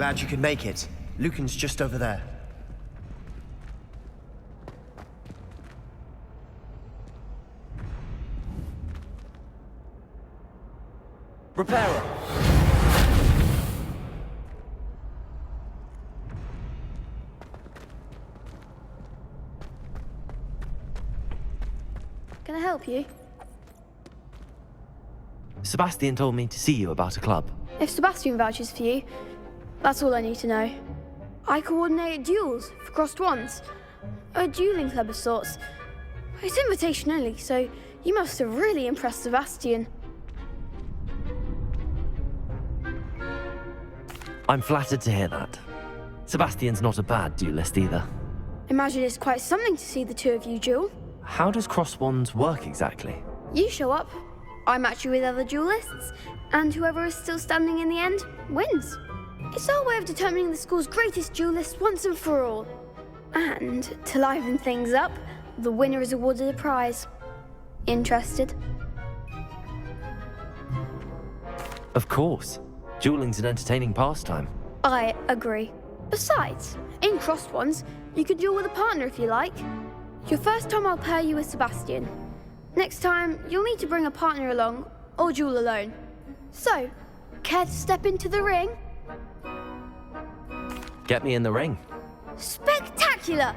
glad you could make it. Lucan's just over there. Reparo! Can I help you? Sebastian told me to see you about a club. If Sebastian vouches for you, that's all I need to know. I coordinate duels for crossed wands. A dueling club of sorts. It's invitation only, so you must have really impressed Sebastian. I'm flattered to hear that. Sebastian's not a bad duelist either. Imagine it's quite something to see the two of you duel. How does cross wands work exactly? You show up, I match you with other duelists, and whoever is still standing in the end wins. It's our way of determining the school's greatest duelist once and for all. And to liven things up, the winner is awarded a prize. Interested? Of course. Dueling's an entertaining pastime. I agree. Besides, in crossed ones, you could duel with a partner if you like. Your first time I'll pair you with Sebastian. Next time, you'll need to bring a partner along, or duel alone. So, care to step into the ring? Get me in the ring. Spectacular!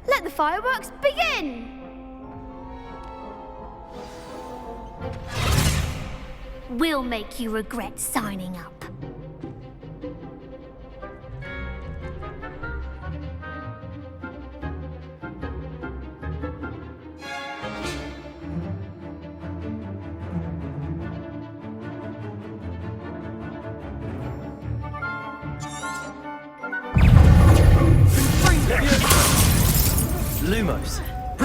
Let the fireworks begin! We'll make you regret signing up. Lumos. Act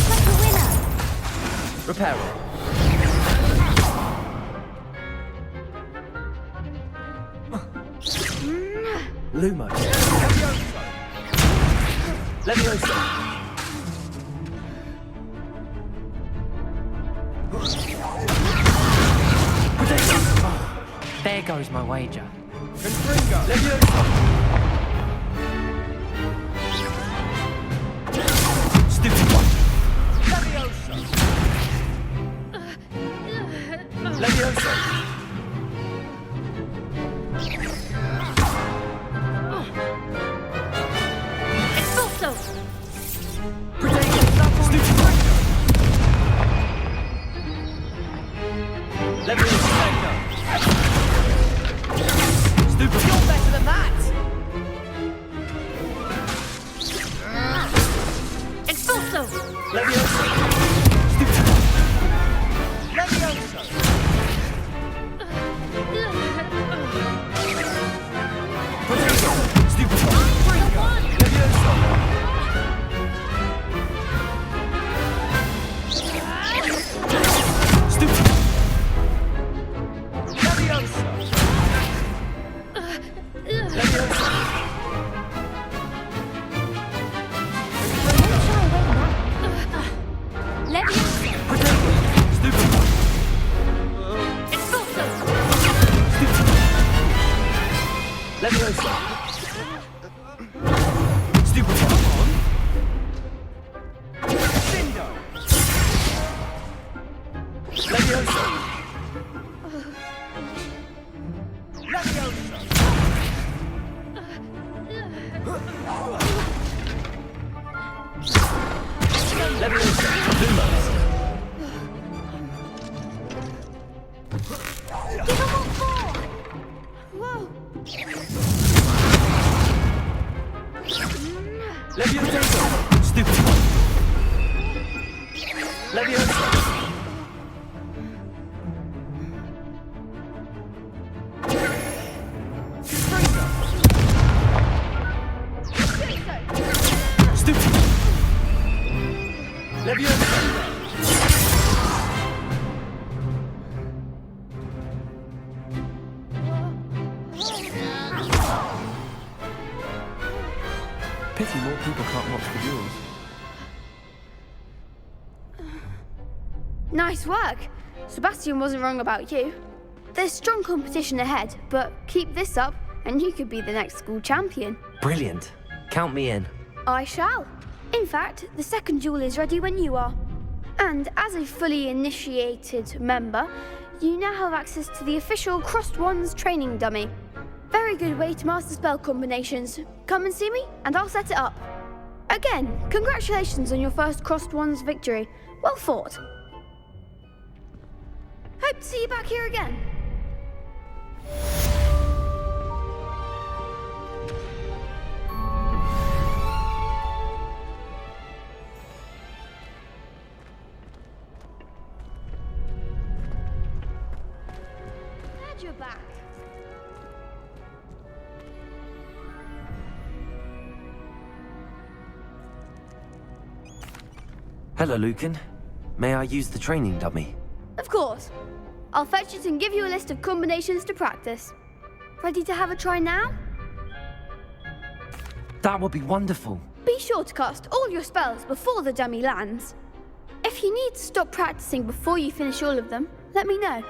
like a winner. Reparo. Lumos. Levioso. There goes my wager. Levioso. Stupid one. Levioso. Expulso. Levioso. Stupid. You're better than that! Expulso. Levioso. Levioso! Stupid one. Levioso. Stupid. Levioso! Levioso. Levioso. Stupid one. Expulso. Levioso. Stupid one. Cindo! Levioso. Levioso! Levioso. Lumos. Give them all four. Whoa! Levioso. Stupid one. Levioso. Stupid. Levioso. Pity more people can't watch the duels. Nice work! Sebastian wasn't wrong about you. There's strong competition ahead, but keep this up and you could be the next school champion. Brilliant. Count me in. I shall. In fact, the second duel is ready when you are. And as a fully initiated member, you now have access to the official Crossed Wands training dummy. Very good way to master spell combinations. Come and see me, and I'll set it up. Again, congratulations on your first Crossed Wands victory. Well fought. Hope to see you back here again. Glad you're back. Hello, Lucan. May I use the training dummy? Of course. I'll fetch it and give you a list of combinations to practice. Ready to have a try now? That would be wonderful. Be sure to cast all your spells before the dummy lands. If you need to stop practicing before you finish all of them, let me know.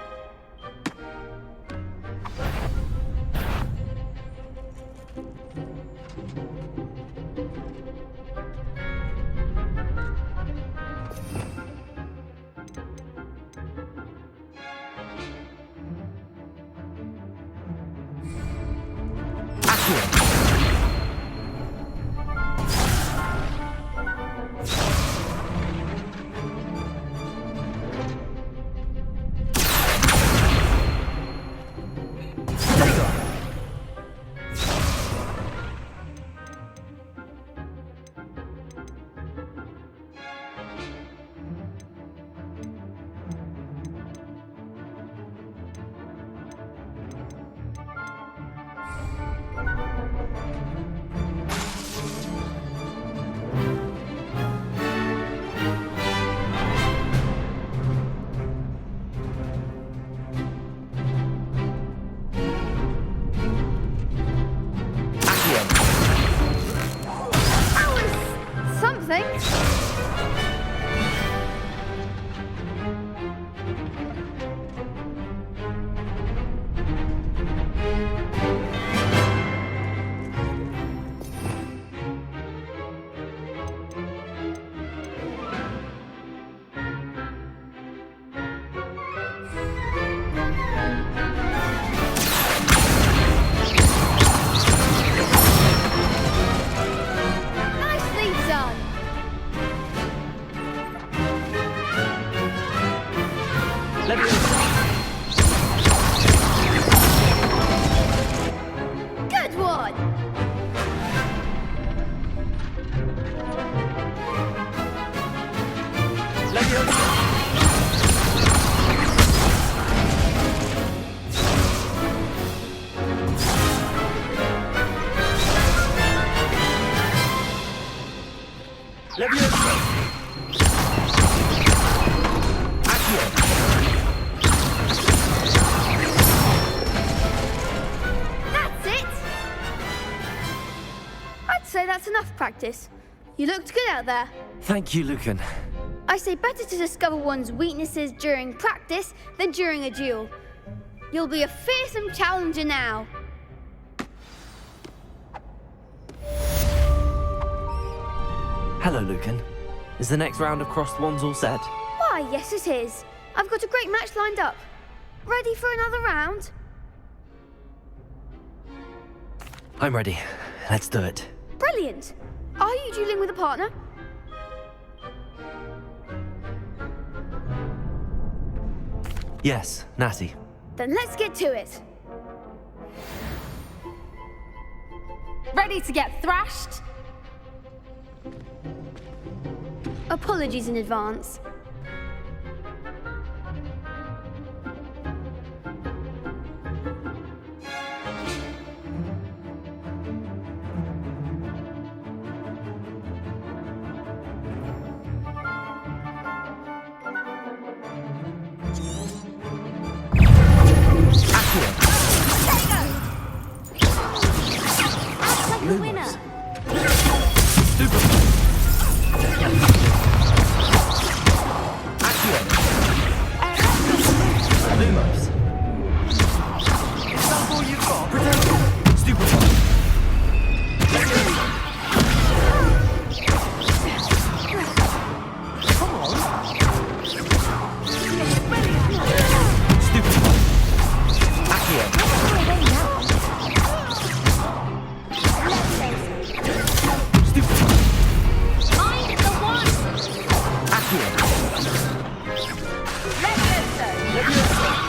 That's enough practice. You looked good out there. Thank you, Lucan. I say better to discover one's weaknesses during practice than during a duel. You'll be a fearsome challenger now. Hello, Lucan. Is the next round of Crossed Wands all set? Why, yes it is. I've got a great match lined up. Ready for another round? I'm ready. Let's do it. Brilliant. Are you dueling with a partner? Yes, Natty. Then let's get to it. Ready to get thrashed? Apologies in advance.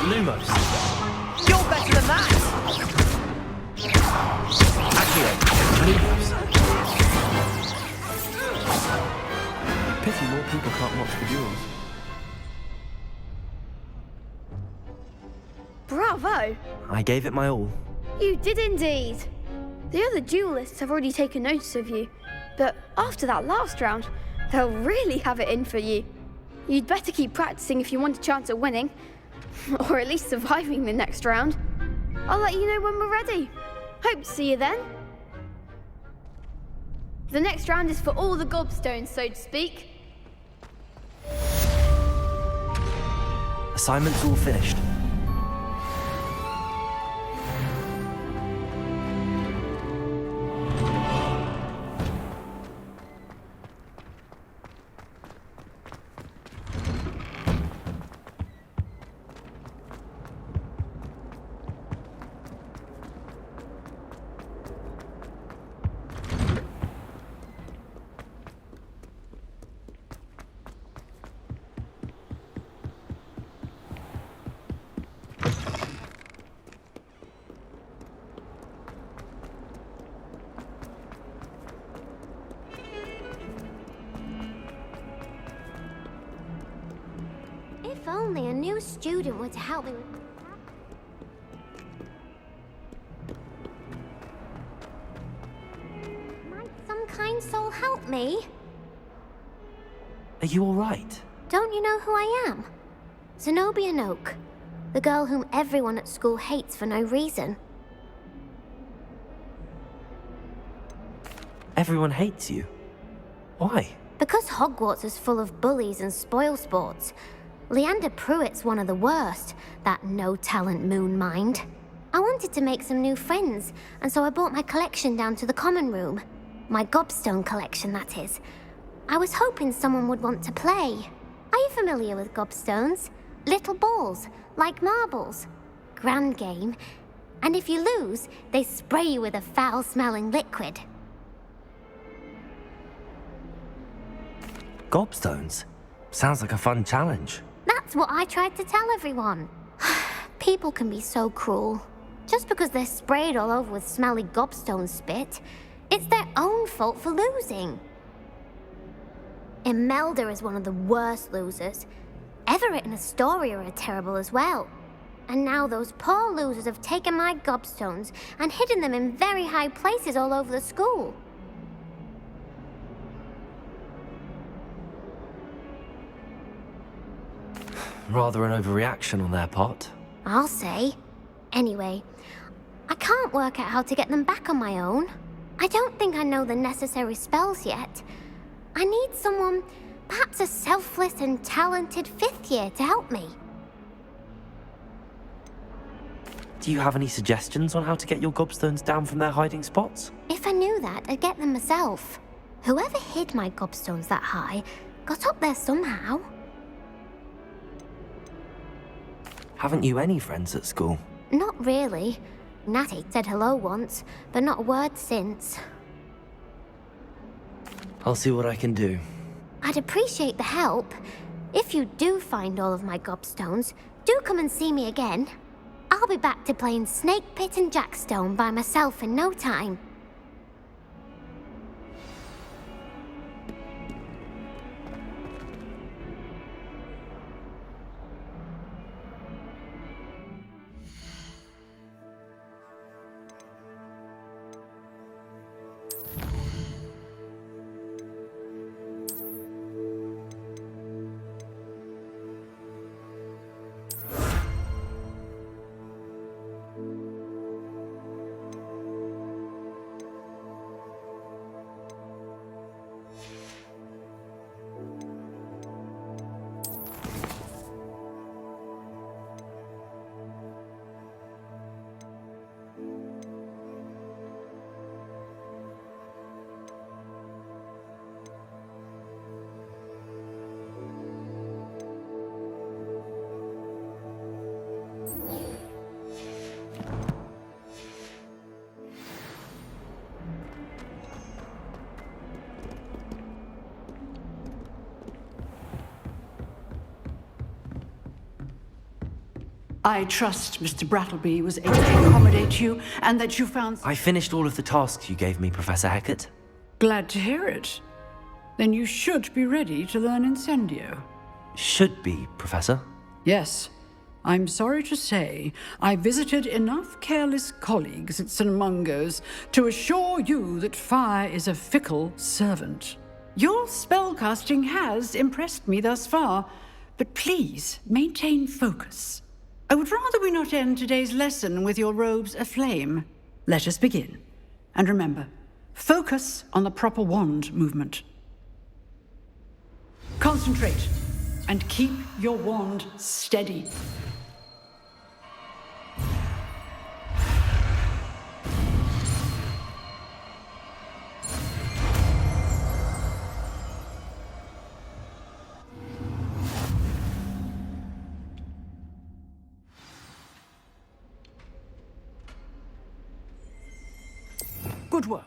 Lumos. You're better than that! Accio. Lumos. Pity more people can't watch the duels. Bravo! I gave it my all. You did indeed. The other duelists have already taken notice of you, but after that last round, they'll really have it in for you. You'd better keep practicing if you want a chance at winning, or at least surviving the next round. I'll let you know when we're ready. Hope to see you then. The next round is for all the gobstones, so to speak. Assignment's all finished. If only a new student were to help me with... Might some kind soul help me? Are you all right? Don't you know who I am? Zenobia Noak, the girl whom everyone at school hates for no reason. Everyone hates you. Why? Because Hogwarts is full of bullies and spoilsports. Leander Pruitt's one of the worst, that no-talent moon mind. I wanted to make some new friends, and so I brought my collection down to the common room. My gobstone collection, that is. I was hoping someone would want to play. Are you familiar with gobstones? Little balls, like marbles. Grand game. And if you lose, they spray you with a foul-smelling liquid. Gobstones? Sounds like a fun challenge. That's what I tried to tell everyone. People can be so cruel. Just because they're sprayed all over with smelly gobstone spit, it's their own fault for losing. Imelda is one of the worst losers. Everett and Astoria are terrible as well. And now those poor losers have taken my gobstones and hidden them in very high places all over the school. Rather an overreaction on their part. I'll say. Anyway, I can't work out how to get them back on my own. I don't think I know the necessary spells yet. I need someone, perhaps a selfless and talented fifth year to help me. Do you have any suggestions on how to get your gobstones down from their hiding spots? If I knew that, I'd get them myself. Whoever hid my gobstones that high got up there somehow. Haven't you any friends at school? Not really. Natty said hello once, but not a word since. I'll see what I can do. I'd appreciate the help. If you do find all of my gobstones, do come and see me again. I'll be back to playing Snake Pit and Jackstone by myself in no time. I trust Mr. Brattleby was able to accommodate you, and that you found... I finished all of the tasks you gave me, Professor Hackett. Glad to hear it. Then you should be ready to learn Incendio. Should be, Professor. Yes. I'm sorry to say, I visited enough careless colleagues at St. Mungo's to assure you that fire is a fickle servant. Your spellcasting has impressed me thus far, but please maintain focus. I would rather we not end today's lesson with your robes aflame. Let us begin. And remember, focus on the proper wand movement. Concentrate, and keep your wand steady. Good work.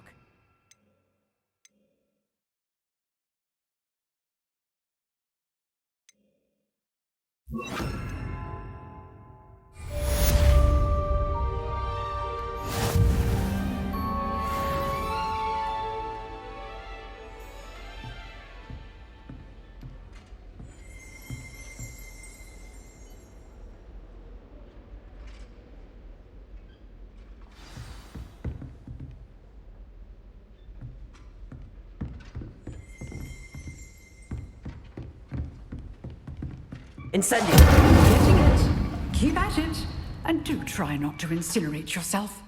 Incendio! Getting it. Keep at it. And do try not to incinerate yourself.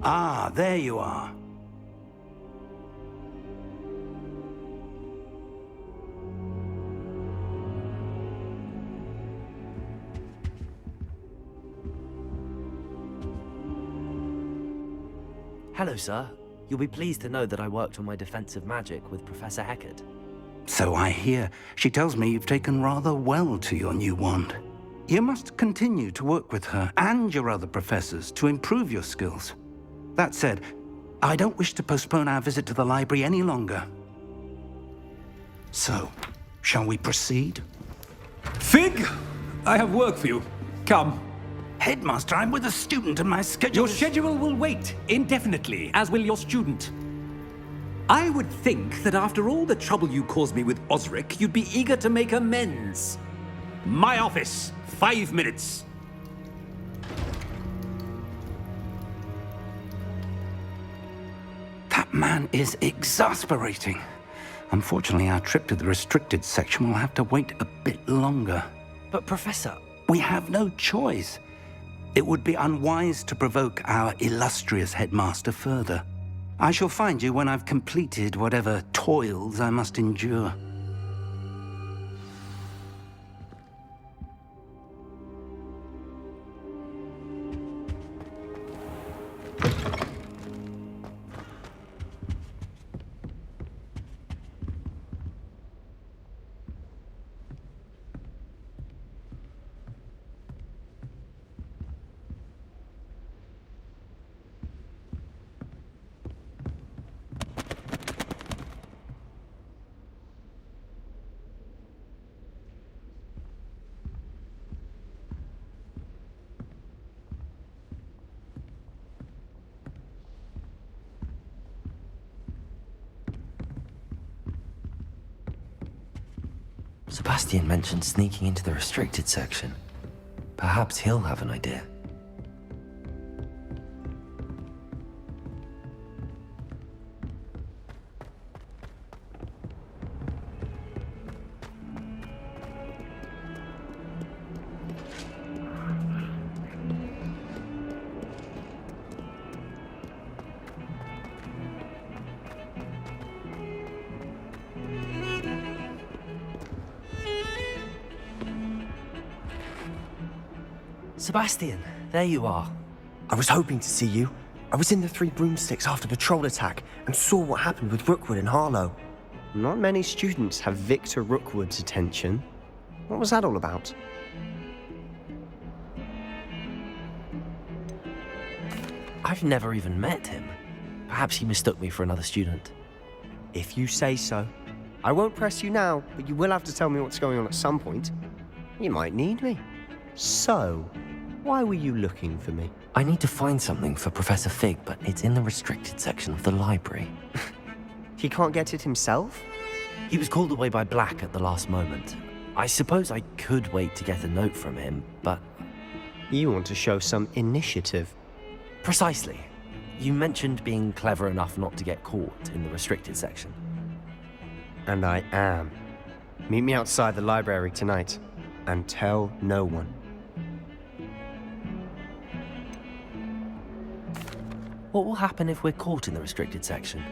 Ah, there you are. Hello, sir. You'll be pleased to know that I worked on my defensive magic with Professor Hackett. So I hear. She tells me you've taken rather well to your new wand. You must continue to work with her and your other professors to improve your skills. That said, I don't wish to postpone our visit to the library any longer. So, shall we proceed? Fig, I have work for you. Come. Headmaster, I'm with a student and my schedule Your schedule will wait indefinitely, as will your student. I would think that after all the trouble you caused me with Osric, you'd be eager to make amends. My office, 5 minutes. That man is exasperating. Unfortunately, our trip to the restricted section will have to wait a bit longer. But, Professor... We have no choice. It would be unwise to provoke our illustrious headmaster further. I shall find you when I've completed whatever toils I must endure. Sebastian mentioned sneaking into the restricted section. Perhaps he'll have an idea. Sebastian, there you are. I was hoping to see you. I was in the Three Broomsticks after the troll attack and saw what happened with Rookwood and Harlow. Not many students have Victor Rookwood's attention. What was that all about? I've never even met him. Perhaps he mistook me for another student. If you say so. I won't press you now, but you will have to tell me what's going on at some point. You might need me. So, why were you looking for me? I need to find something for Professor Fig, but it's in the restricted section of the library. He can't get it himself? He was called away by Black at the last moment. I suppose I could wait to get a note from him, but... You want to show some initiative. Precisely. You mentioned being clever enough not to get caught in the restricted section. And I am. Meet me outside the library tonight, and tell no one. What will happen if we're caught in the restricted section?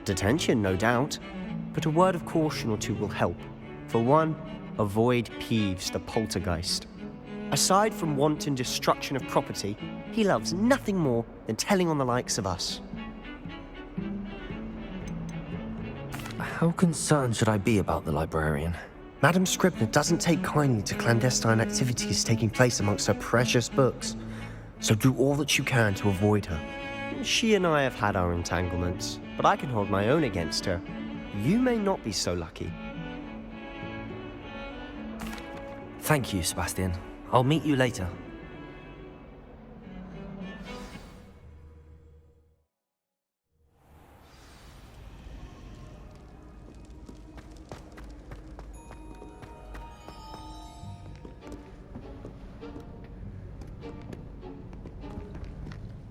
Detention, no doubt. But a word of caution or two will help. For one, avoid Peeves the poltergeist. Aside from wanton destruction of property, he loves nothing more than telling on the likes of us. How concerned should I be about the librarian? Madame Scribner doesn't take kindly to clandestine activities taking place amongst her precious books, so do all that you can to avoid her. She and I have had our entanglements, but I can hold my own against her. You may not be so lucky. Thank you, Sebastian. I'll meet you later.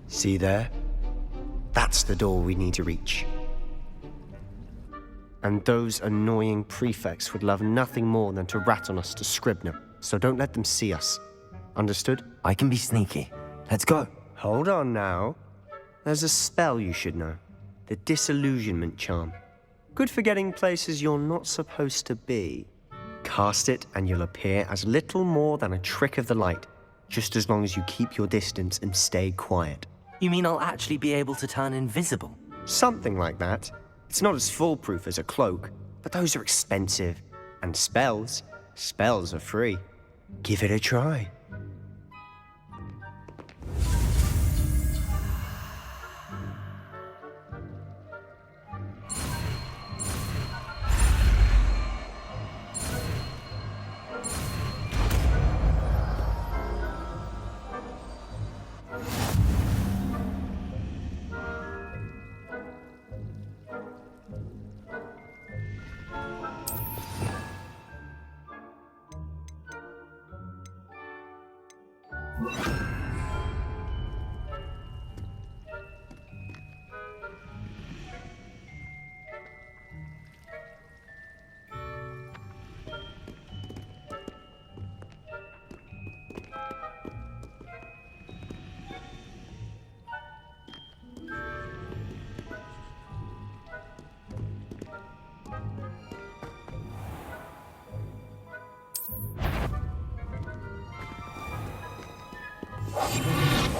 See there? That's the door we need to reach. And those annoying prefects would love nothing more than to rat on us to Scribner, so don't let them see us. Understood? I can be sneaky. Let's go. Hold on now. There's a spell you should know. The Disillusionment Charm. Good for getting places you're not supposed to be. Cast it and you'll appear as little more than a trick of the light, just as long as you keep your distance and stay quiet. You mean I'll actually be able to turn invisible? Something like that. It's not as foolproof as a cloak, but those are expensive. And spells are free. Give it a try.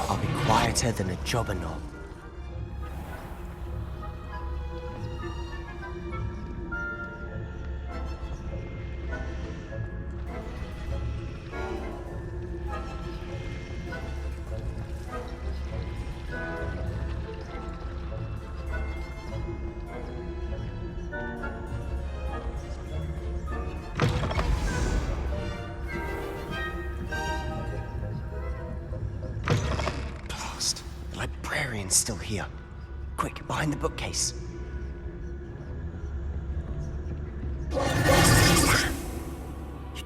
I'll be quieter than a jobber knob. Still here. Quick, behind the bookcase.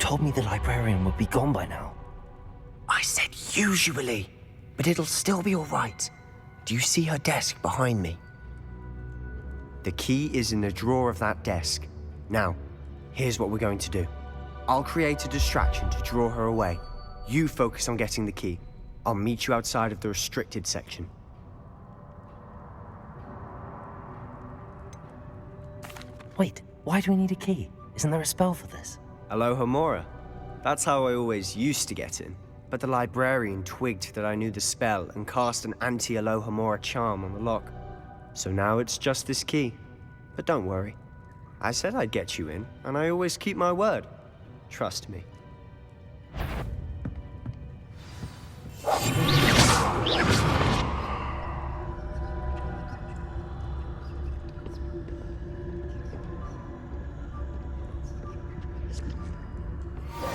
told me the librarian would be gone by now. I said usually, but it'll still be all right. Do you see her desk behind me? The key is in the drawer of that desk. Now, here's what we're going to do. I'll create a distraction to draw her away. You focus on getting the key. I'll meet you outside of the restricted section. Wait, why do we need a key? Isn't there a spell for this? Alohomora. That's how I always used to get in. But the librarian twigged that I knew the spell and cast an anti-Alohomora charm on the lock. So now it's just this key. But don't worry. I said I'd get you in, and I always keep my word. Trust me.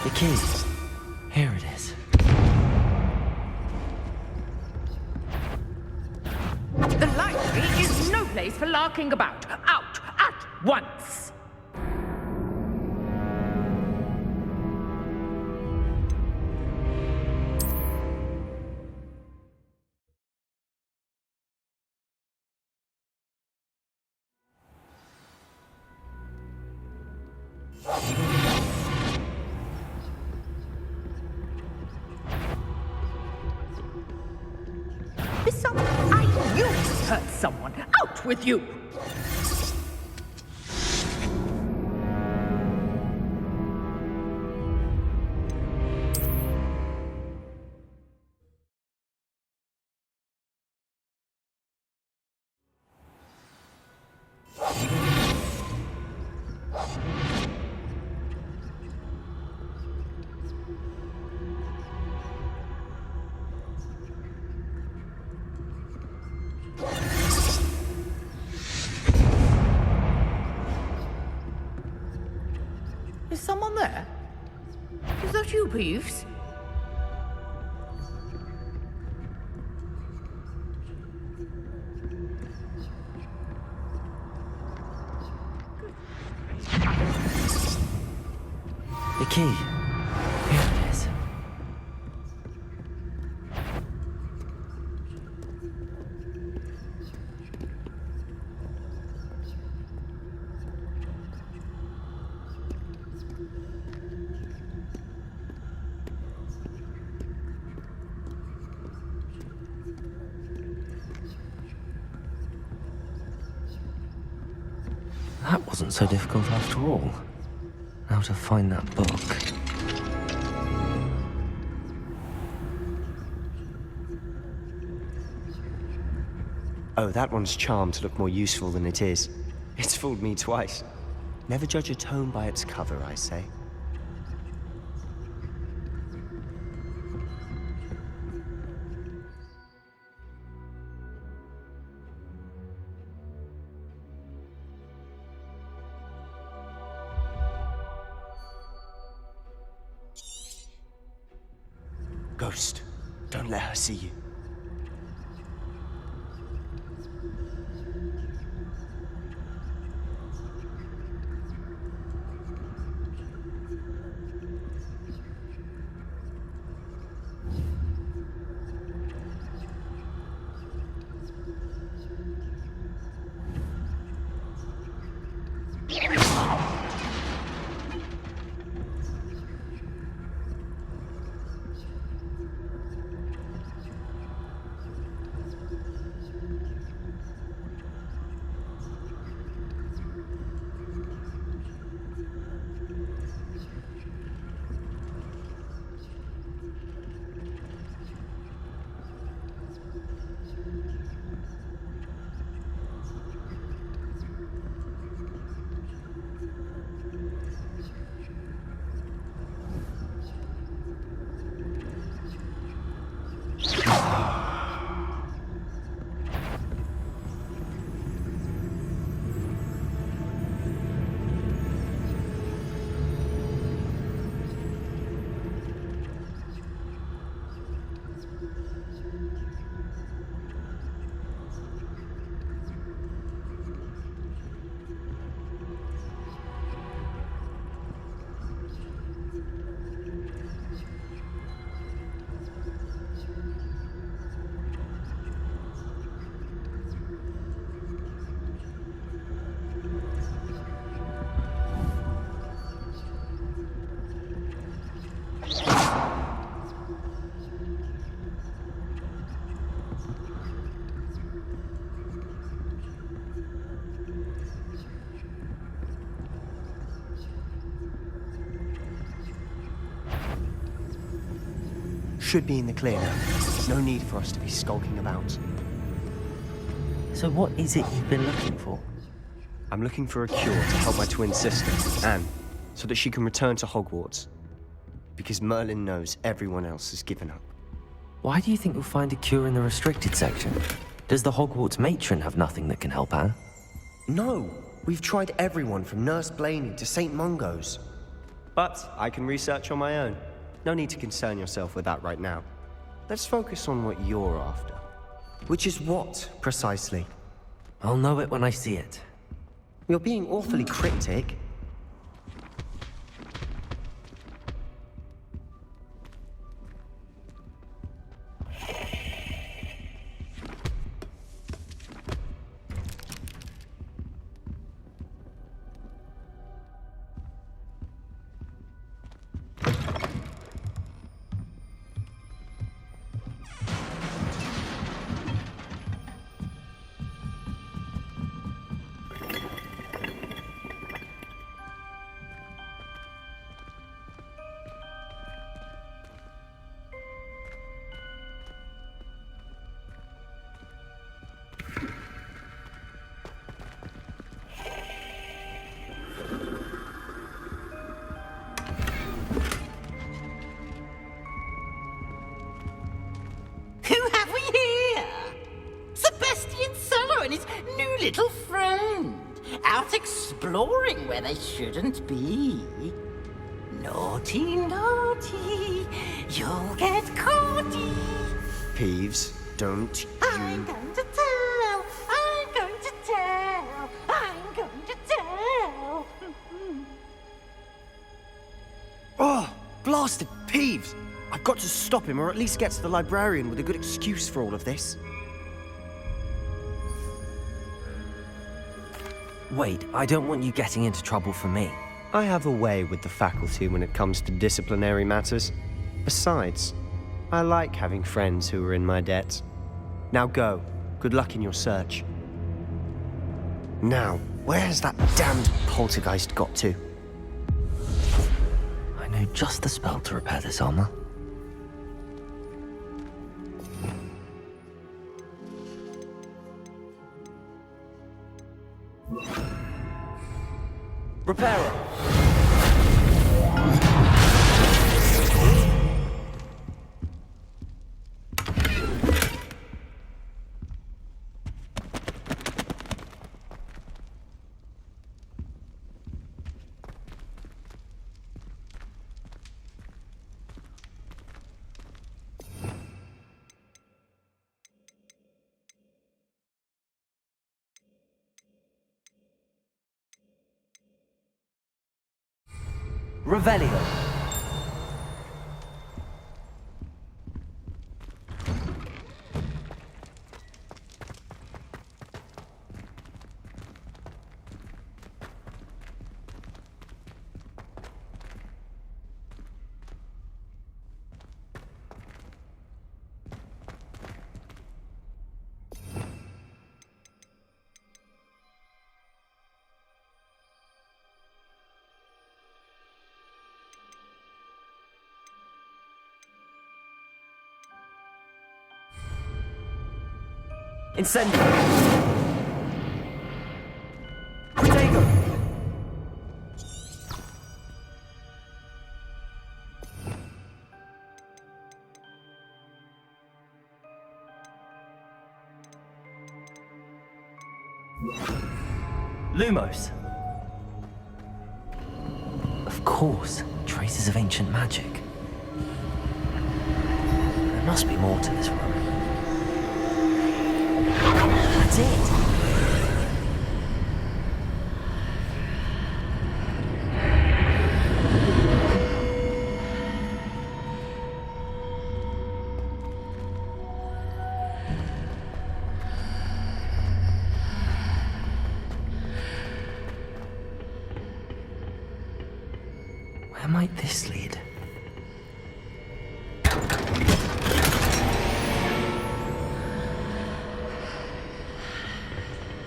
The key. Here it is. The library is no place for larking about. Out at once! You hurt someone. Out with you! Is someone there? Is that you, Peeves? The key. Here it is. That wasn't so difficult after all. Now to find that book. Oh, that one's charmed to look more useful than it is. It's fooled me twice. Never judge a tome by its cover, I say. Ghost, don't let her see you. should be in the clear now. No need for us to be skulking about. So what is it you've been looking for? I'm looking for a cure to help my twin sister, Anne, so that she can return to Hogwarts. Because Merlin knows everyone else has given up. Why do you think you'll find a cure in the restricted section? Does the Hogwarts matron have nothing that can help Anne? No! We've tried everyone from Nurse Blaney to St. Mungo's. But I can research on my own. No need to concern yourself with that right now. Let's focus on what you're after. Which is what, precisely? I'll know it when I see it. You're being awfully cryptic. Who have we here? Sebastian Solo and his new little friend. Out exploring where they shouldn't be. Naughty, naughty. You'll get caughty. Peeves, don't I'm going to tell. I'm going to tell. I'm going to tell. Oh, blasted Peeves! I've got to stop him, or at least get to the librarian with a good excuse for all of this. Wait, I don't want you getting into trouble for me. I have a way with the faculty when it comes to disciplinary matters. Besides, I like having friends who are in my debt. Now go. Good luck in your search. Now, where has that damned poltergeist got to? I know just the spell to repair this armor. Repairer! Revelio. Incendio! Protego! Lumos! Of course, traces of ancient magic. There must be more to this room. That's it. Where might this lead?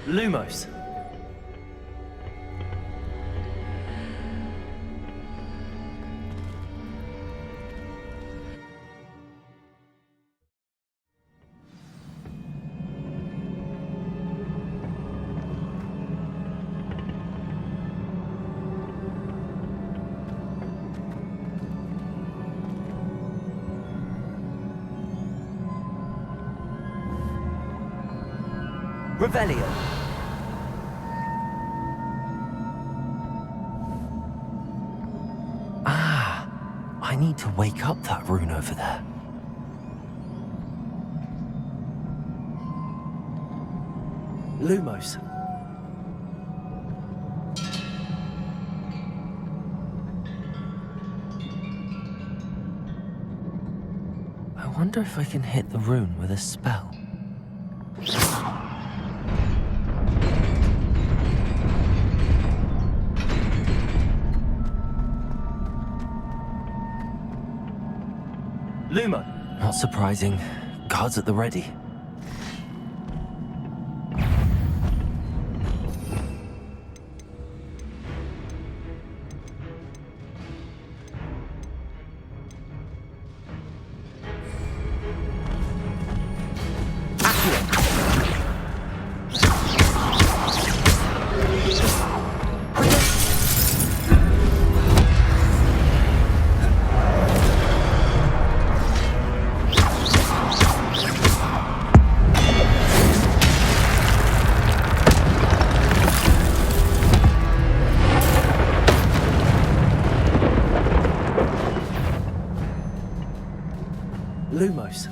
Lumos. Revelio. Ah, I need to wake up that rune over there. Lumos. I wonder if I can hit the rune with a spell. Lumo. Not surprising. Guards at the ready. Lumos.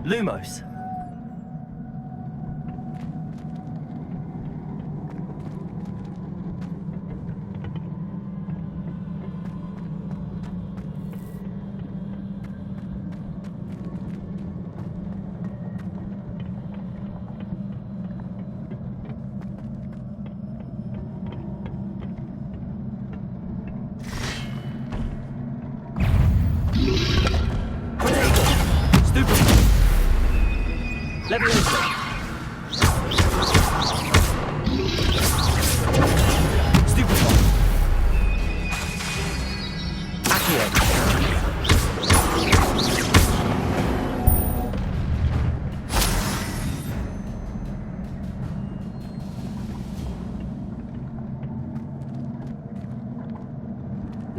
Lumos.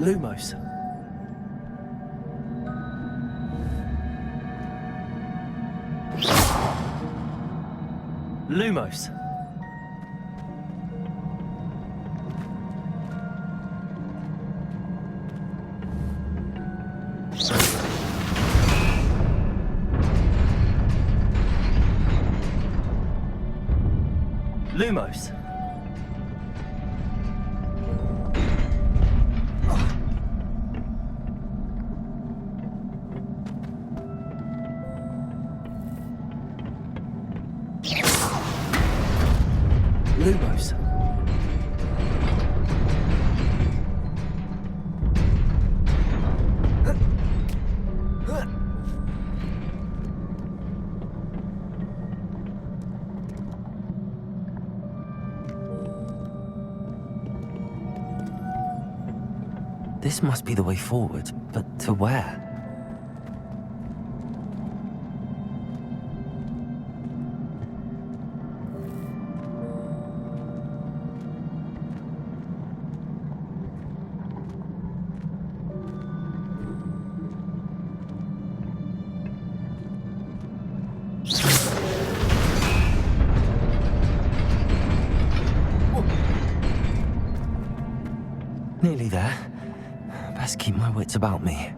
Lumos. Lumos. Lumos. Lumos. This must be the way forward, but to where? Nearly there. Best keep my wits about me.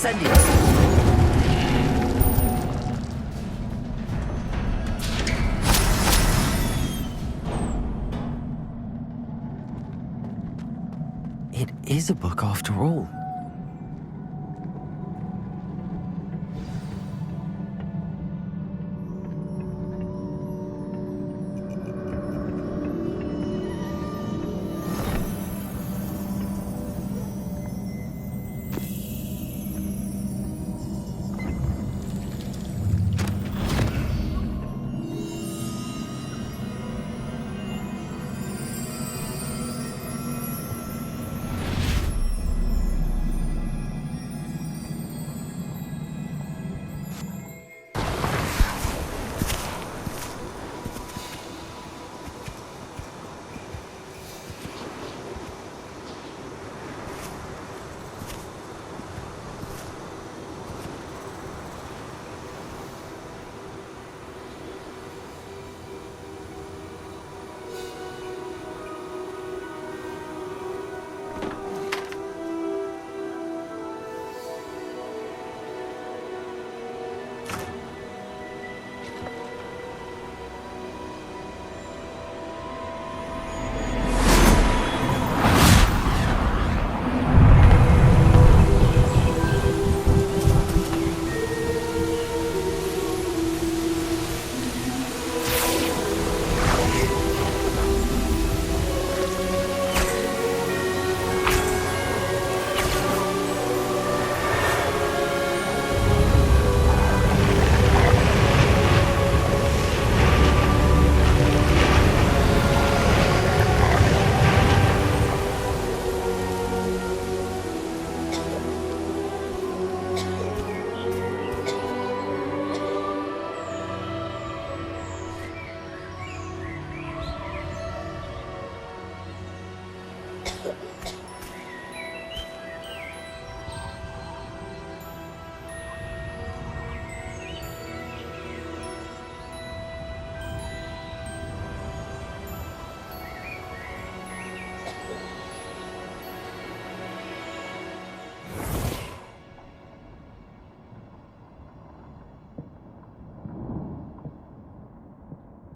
incendies! It is a book after all.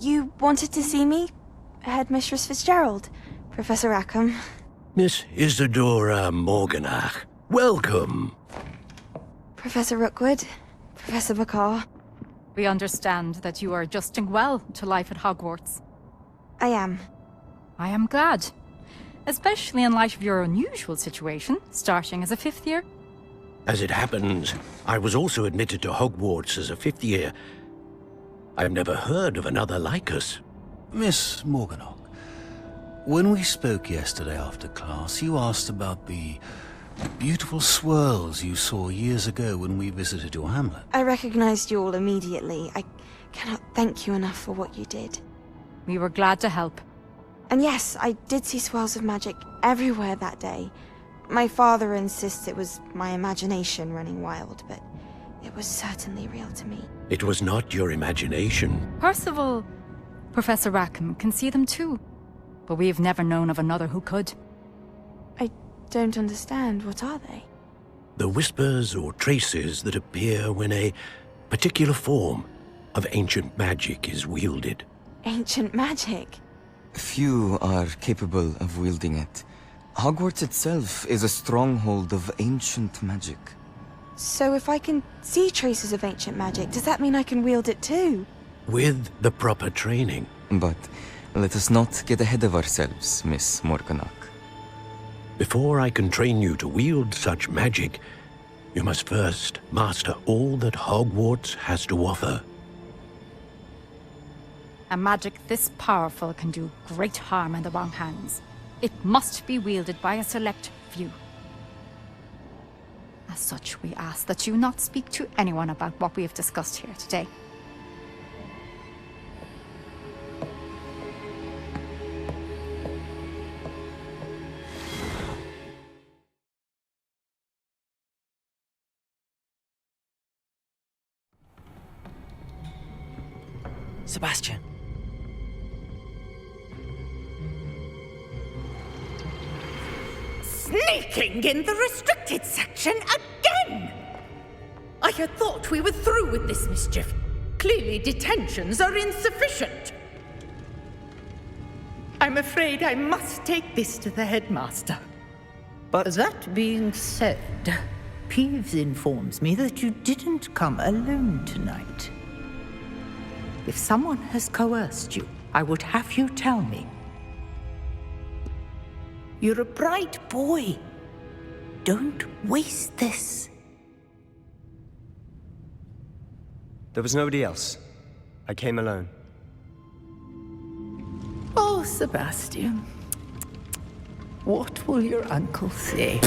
You wanted to see me? Headmistress Fitzgerald, Professor Rackham. Miss Isadora Morganach, welcome. Professor Rookwood, Professor McCaw. We understand that you are adjusting well to life at Hogwarts. I am. I am glad. Especially in light of your unusual situation, starting as a 5th year. As it happens, I was also admitted to Hogwarts as a 5th year. I've never heard of another like us. Miss Morganach, when we spoke yesterday after class, you asked about the beautiful swirls you saw years ago when we visited your hamlet. I recognized you all immediately. I cannot thank you enough for what you did. We were glad to help. And yes, I did see swirls of magic everywhere that day. My father insists it was my imagination running wild, but it was certainly real to me. It was not your imagination. Percival, Professor Rackham can see them too. But we have never known of another who could. I don't understand. What are they? The whispers or traces that appear when a particular form of ancient magic is wielded. Ancient magic? Few are capable of wielding it. Hogwarts itself is a stronghold of ancient magic. So if I can see traces of ancient magic, does that mean I can wield it too? With the proper training. But let us not get ahead of ourselves, Miss Morganach. Before I can train you to wield such magic, you must first master all that Hogwarts has to offer. A magic this powerful can do great harm in the wrong hands. It must be wielded by a select few. As such, we ask that you not speak to anyone about what we have discussed here today. Sebastian. Sneaking in the restricted section again! I had thought we were through with this mischief. Clearly detentions are insufficient. I'm afraid I must take this to the headmaster. But that being said, Peeves informs me that you didn't come alone tonight. If someone has coerced you, I would have you tell me. You're a bright boy. Don't waste this. there was nobody else. I came alone. Oh, Sebastian. What will your uncle say?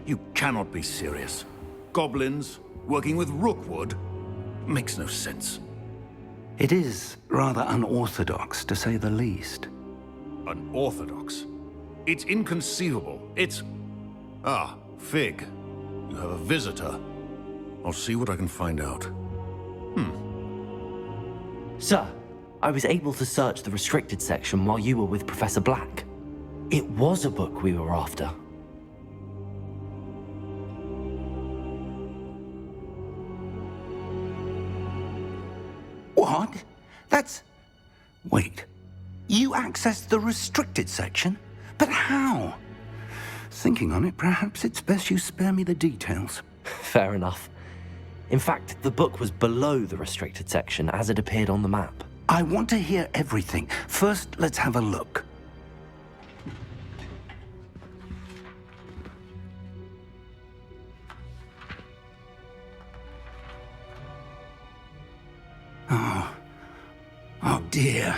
You cannot be serious. Goblins working with Rookwood? Makes no sense. It is rather unorthodox, to say the least. Unorthodox? It's inconceivable. It's... Ah, Fig. You have a visitor. I'll see what I can find out. Sir, I was able to search the restricted section while you were with Professor Black. It was a book we were after. What? That's... Wait. You accessed the restricted section? But how? Thinking on it, perhaps it's best you spare me the details. Fair enough. In fact, the book was below the restricted section as it appeared on the map. I want to hear everything. First, let's have a look. dear.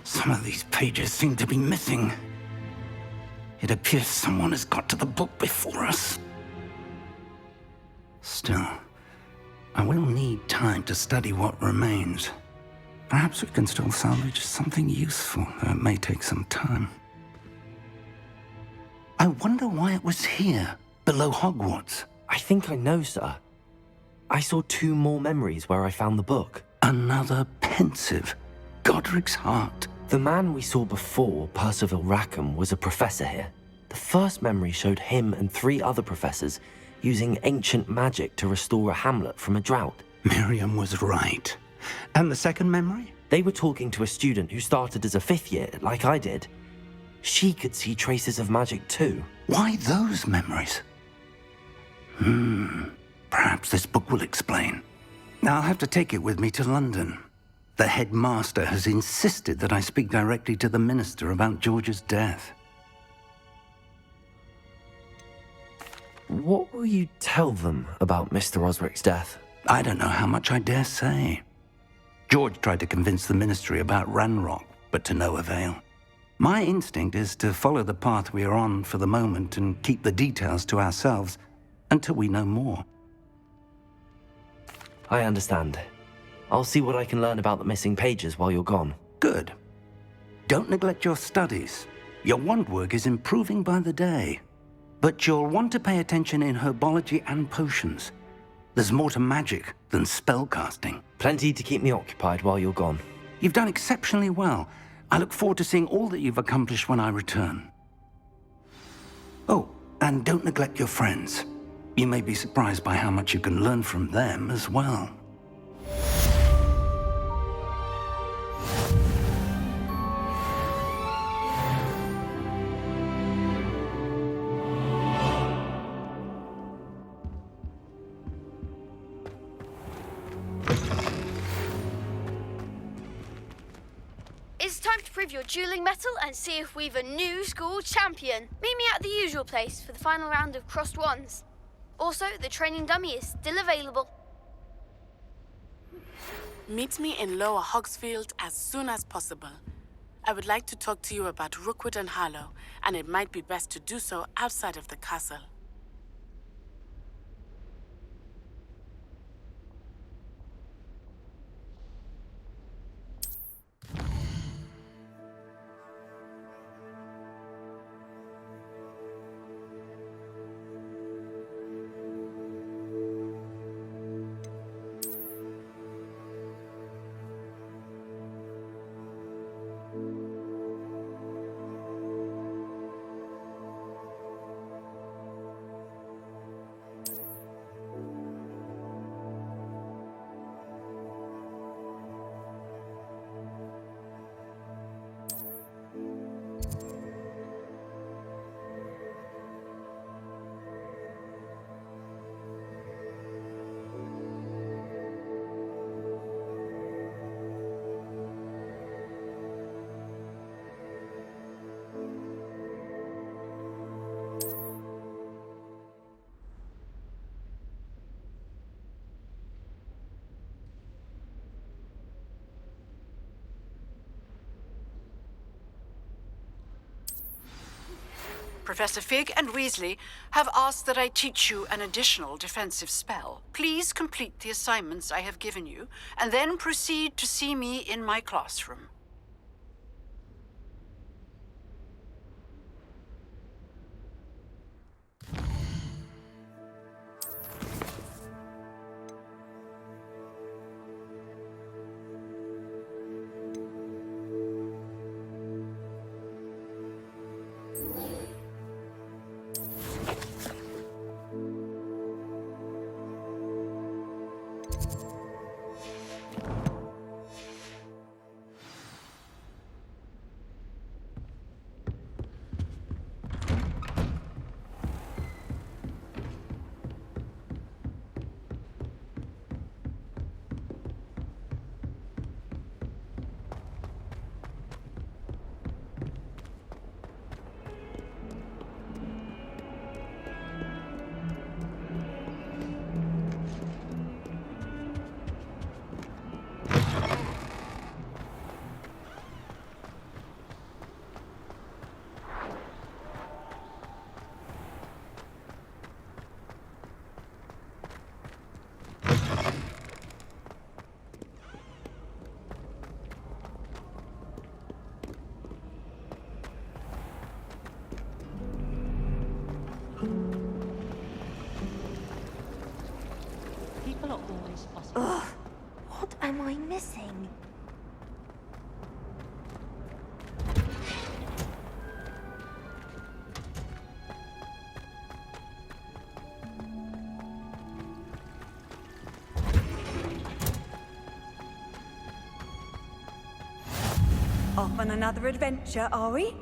Some of these pages seem to be missing. It appears someone has got to the book before us. Still, I will need time to study what remains. Perhaps we can still salvage something useful, though it may take some time. I wonder why it was here, below Hogwarts. I think I know, sir. I saw 2 more memories where I found the book. Another pensive Godric's heart. The man we saw before, Percival Rackham, was a professor here. The first memory showed him and 3 other professors using ancient magic to restore a hamlet from a drought. Miriam was right. And the second memory? They were talking to a student who started as a 5th year, like I did. She could see traces of magic too. Why those memories? Perhaps this book will explain. I'll have to take it with me to London. The headmaster has insisted that I speak directly to the minister about George's death. What will you tell them about Mr. Osric's death? I don't know how much I dare say. George tried to convince the ministry about Ranrock, but to no avail. My instinct is to follow the path we are on for the moment and keep the details to ourselves until we know more. I understand. I'll see what I can learn about the missing pages while you're gone. Good. Don't neglect your studies. Your wand work is improving by the day. But you'll want to pay attention in herbology and potions. There's more to magic than spellcasting. Plenty to keep me occupied while you're gone. You've done exceptionally well. I look forward to seeing all that you've accomplished when I return. Oh, and don't neglect your friends. You may be surprised by how much you can learn from them as well. It's time to prove your dueling mettle and see if we've a new school champion. Meet me at the usual place for the final round of crossed wands. Also, the training dummy is still available. Meet me in Lower Hogsfield as soon as possible. I would like to talk to you about Rookwood and Harlow, and it might be best to do so outside of the castle. Professor Fig and Weasley have asked that I teach you an additional defensive spell. Please complete the assignments I have given you, and then proceed to see me in my classroom. Ugh, what am I missing? Off on another adventure, are we?